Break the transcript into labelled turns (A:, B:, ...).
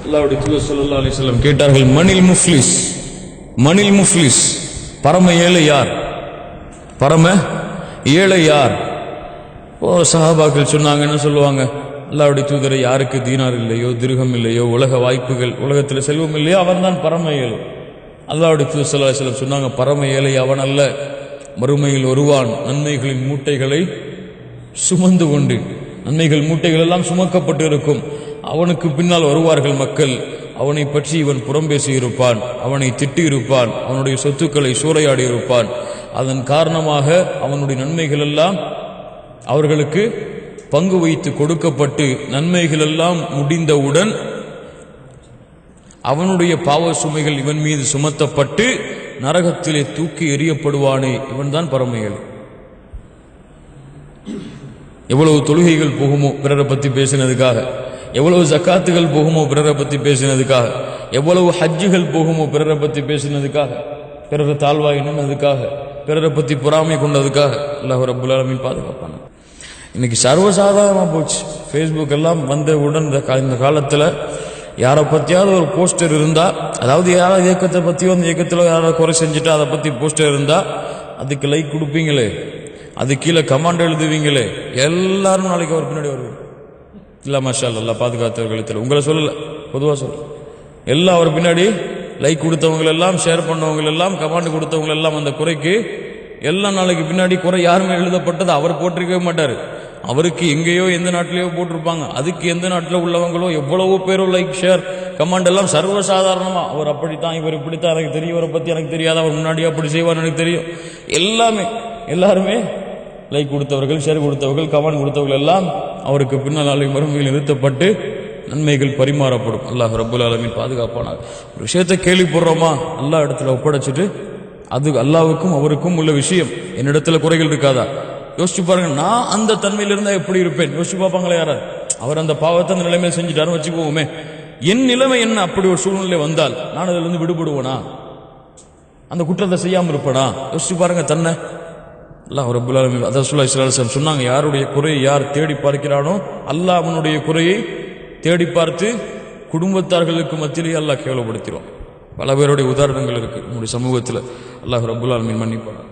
A: அல்லாஹ்வுடைய தூதர் ஸல்லல்லாஹு அலைஹி வஸல்லம் கேட்டார்கள், மனில் முஃப்லிஸ், மனில் முஃப்லிஸ், பரம ஏழை யார், பரம ஏழை யார்? சஹாபாக்கள் சொன்னாங்க, என்ன சொல்லுவாங்க, அல்லாஹ்வுடைய தூதரை, யாருக்கு தீனார் இல்லையோ, திர்ஹம் இல்லையோ, உலக வாய்ப்புகள், உலகத்தில் செல்வம் இல்லையோ, அவன் தான் பரம ஏழை. அல்லாஹ்வுடைய தூதர் ஸல்லல்லாஹு அலைஹி வஸல்லம் சொன்னாங்க, பரம ஏழை அவன் அல்ல, மறுமையில் வருவான் நன்மைகளின் மூட்டைகளை சுமந்து கொண்டு, நன்மைகள் மூட்டைகள் எல்லாம் சுமக்கப்பட்டு இருக்கும். அவனுக்கு பின்னால் வருவார்கள் மக்கள், அவனை பற்றி இவன் புறம்பேசி இருப்பான், அவனை திட்டி இருப்பான், அவனுடைய சொத்துக்களை சூறையாடி இருப்பான். அதன் காரணமாக அவனுடைய நன்மைகள் எல்லாம் அவர்களுக்கு பங்கு வைத்து கொடுக்கப்பட்டு, நன்மைகள் எல்லாம் முடிந்தவுடன் அவனுடைய பாவ சுமைகள் இவன் மீது சுமத்தப்பட்டு நரகத்திலே தூக்கி எறியப்படுவானே, இவன் தான் பரமையல். எவ்வளவு தொழுகைகள் போகுமோ பிறரை பற்றி பேசினதுக்காக, எவ்வளவு ஜக்காத்துகள் போகுமோ பிறரை பற்றி பேசினதுக்காக, எவ்வளவு ஹஜ்ஜுகள் போகுமோ பிறரை பற்றி பேசினதுக்காக, பிறரை தாழ்வாய் எண்ணினதுக்காக, பிறரை பற்றி பொறாமை கொண்டதுக்காக. அல்லாஹ் ரப்புல் ஆலமீன் பாதுகாப்பான. இன்னைக்கு சர்வசாதாரணமாக போச்சு. ஃபேஸ்புக் எல்லாம் வந்தவுடன் இந்த காலத்தில் யாரை பற்றியாவது ஒரு போஸ்டர் இருந்தால், அதாவது யாராவது இயக்கத்தை பற்றியோ அந்த இயக்கத்தில் யாராவது குறை செஞ்சுட்டா அதை பற்றி போஸ்டர் இருந்தால் அதுக்கு லைக் கொடுப்பீங்களே, அது கீழே கமாண்ட் எழுதுவீங்களே, எல்லாரும் நாளைக்கு அவர் பின்னாடி வருவீங்க. இல்லை மாஷா அல்லாஹ் பாதுகாத்தவர்கள் உங்களை சொல்லலை, பொதுவாக சொல்ல, எல்லாம் அவர் பின்னாடி லைக் கொடுத்தவங்க எல்லாம், ஷேர் பண்ணவங்க எல்லாம், கமாண்ட் கொடுத்தவங்க எல்லாம், அந்த குறைக்கு எல்லாம் நாளைக்கு பின்னாடி குறை யாருமே எழுதப்பட்டது அவர் போட்டிருக்கவே மாட்டார். அவருக்கு எங்கேயோ எந்த நாட்டிலேயோ போட்டிருப்பாங்க, அதுக்கு எந்த நாட்டில் உள்ளவங்களோ எவ்வளவோ பேரோ லைக் ஷேர் கமாண்ட் எல்லாம் சர்வசாதாரணமாக, அவர் அப்படித்தான், இவர் இப்படித்தான், எனக்கு தெரியும், இவரை பற்றி எனக்கு தெரியாது, அவர் முன்னாடியே அப்படி செய்வார் எனக்கு தெரியும், எல்லாமே எல்லாருமே லைக் கொடுத்தவர்கள், ஷேர் கொடுத்தவர்கள், கமாண்ட் கொடுத்தவர்கள் எல்லாம் அவருக்கு பின்னால் நாளை மறுமையில் நிறுத்தப்பட்டு நன்மைகள் பரிமாறப்படும். அல்லாஹ் ரப்புல் ஆலமீன் பாதுகாப்பானார். ஒரு விஷயத்தை கேள்விப்படுறோமா, அல்லாஹ் இடத்துல ஒப்படைச்சிட்டு, அது அல்லாஹ்வுக்கும் அவருக்கும் உள்ள விஷயம், என்னிடத்துல குறைகள் இருக்காதா யோசிச்சு பாருங்க. நான் அந்த தன்மையில் இருந்தால் எப்படி இருப்பேன் யோசிச்சு பார்ப்பாங்களே யாராவது. அவர் அந்த பாவத்தை அந்த நிலைமையில் செஞ்சுட்டாருன்னு வச்சுக்கோமே, என் நிலைமை என்ன? அப்படி ஒரு சூழ்நிலை வந்தால் நான் அதில் இருந்து விடுபடுவேனா? அந்த குற்றத்தை செய்யாமல் இருப்பேனா? யோசிச்சு பாருங்க தன்னை. அல்லாஹ் ரப்புல் ஆலமீன் ரசூலுல்லாஹி ஸல்லல்லாஹு அலைஹி வஸல்லம் சொன்னாங்க, யாருடைய குறையை யார் தேடி பார்க்கிறானோ அல்லாஹ் அவனுடைய குறையை தேடி பார்த்து குடும்பத்தார்களுக்கு மத்தியிலேயே அல்லாஹ் கேவலப்படுத்திடுவான். பல பேருடைய உதாரணங்கள் இருக்கு நம்முடைய சமூகத்தில். அல்லாஹ் ரப்புல் ஆலமீன் மன்னிப்பான்.